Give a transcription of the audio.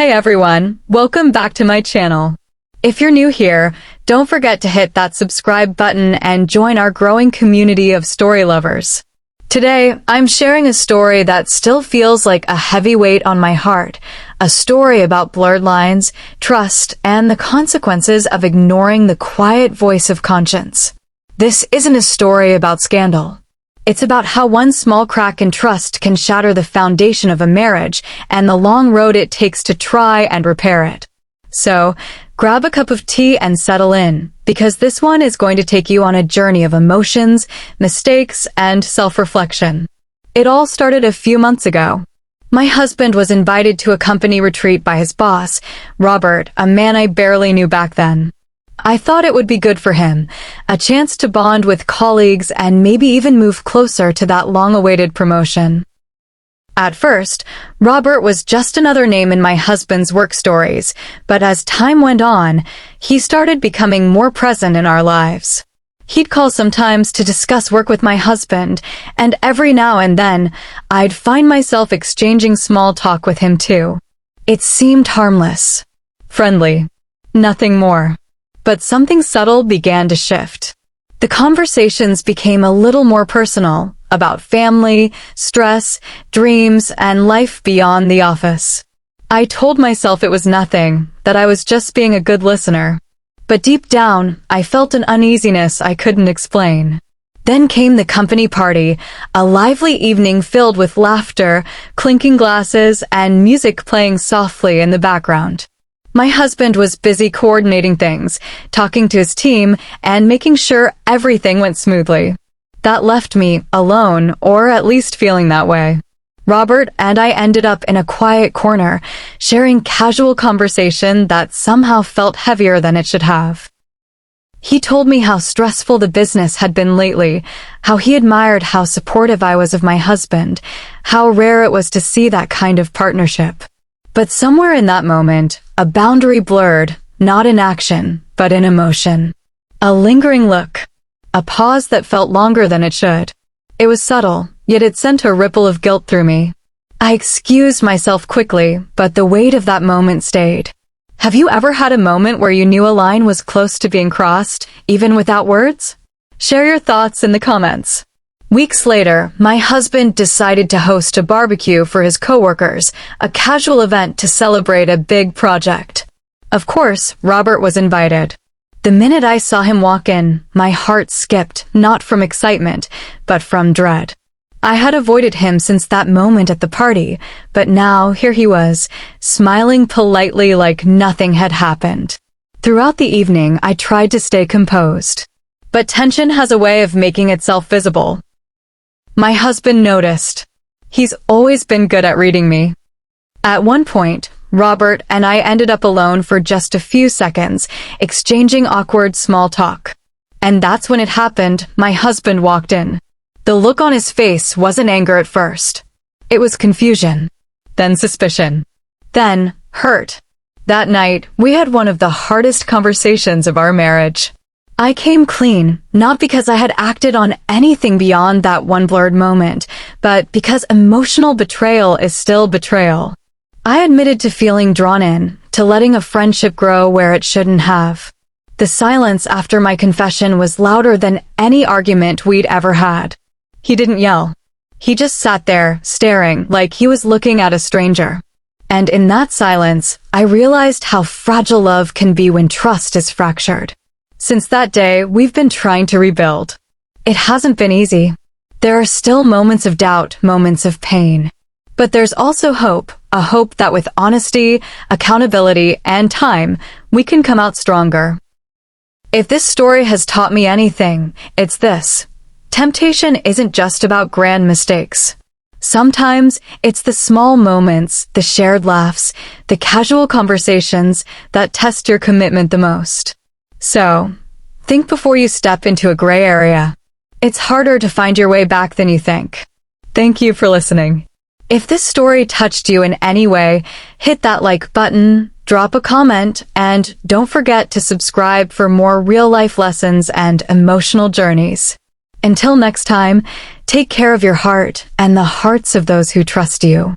Hey everyone, welcome back to my channel. If you're new here, don't forget to hit that subscribe button and join our growing community of story lovers. Today, I'm sharing a story that still feels like a heavy weight on my heart, a story about blurred lines, trust, and the consequences of ignoring the quiet voice of conscience. This isn't a story about scandal. It's about how one small crack in trust can shatter the foundation of a marriage and the long road it takes to try and repair it. So, grab a cup of tea and settle in, because this one is going to take you on a journey of emotions, mistakes, and self-reflection. It all started a few months ago. My husband was invited to a company retreat by his boss, Robert, a man I barely knew back then. I thought it would be good for him, a chance to bond with colleagues and maybe even move closer to that long-awaited promotion. At first, Robert was just another name in my husband's work stories, but as time went on, he started becoming more present in our lives. He'd call sometimes to discuss work with my husband, and every now and then, I'd find myself exchanging small talk with him too. It seemed harmless, friendly, nothing more. But something subtle began to shift. The conversations became a little more personal, about family, stress, dreams, and life beyond the office. I told myself it was nothing, that I was just being a good listener. But deep down, I felt an uneasiness I couldn't explain. Then came the company party, a lively evening filled with laughter, clinking glasses, and music playing softly in the background. My husband was busy coordinating things, talking to his team, and making sure everything went smoothly. That left me alone, or at least feeling that way. Robert and I ended up in a quiet corner, sharing casual conversation that somehow felt heavier than it should have. He told me how stressful the business had been lately, how he admired how supportive I was of my husband, how rare it was to see that kind of partnership. But somewhere in that moment, a boundary blurred, not in action, but in emotion. A lingering look. A pause that felt longer than it should. It was subtle, yet it sent a ripple of guilt through me. I excused myself quickly, but the weight of that moment stayed. Have you ever had a moment where you knew a line was close to being crossed, even without words? Share your thoughts in the comments. Weeks later, my husband decided to host a barbecue for his coworkers, a casual event to celebrate a big project. Of course, Robert was invited. The minute I saw him walk in, my heart skipped, not from excitement, but from dread. I had avoided him since that moment at the party, but now here he was, smiling politely like nothing had happened. Throughout the evening, I tried to stay composed. But tension has a way of making itself visible. My husband noticed. He's always been good at reading me. At one point, Robert and I ended up alone for just a few seconds, exchanging awkward small talk. And that's when it happened. My husband walked in. The look on his face wasn't anger at first. It was confusion. Then suspicion. Then hurt. That night, we had one of the hardest conversations of our marriage. I came clean, not because I had acted on anything beyond that one blurred moment, but because emotional betrayal is still betrayal. I admitted to feeling drawn in, to letting a friendship grow where it shouldn't have. The silence after my confession was louder than any argument we'd ever had. He didn't yell. He just sat there, staring, like he was looking at a stranger. And in that silence, I realized how fragile love can be when trust is fractured. Since that day, we've been trying to rebuild. It hasn't been easy. There are still moments of doubt, moments of pain. But there's also hope, a hope that with honesty, accountability, and time, we can come out stronger. If this story has taught me anything, it's this. Temptation isn't just about grand mistakes. Sometimes it's the small moments, the shared laughs, the casual conversations that test your commitment the most. So, think before you step into a gray area. It's harder to find your way back than you think. Thank you for listening. If this story touched you in any way, hit that like button, drop a comment, and don't forget to subscribe for more real-life lessons and emotional journeys. Until next time, take care of your heart and the hearts of those who trust you.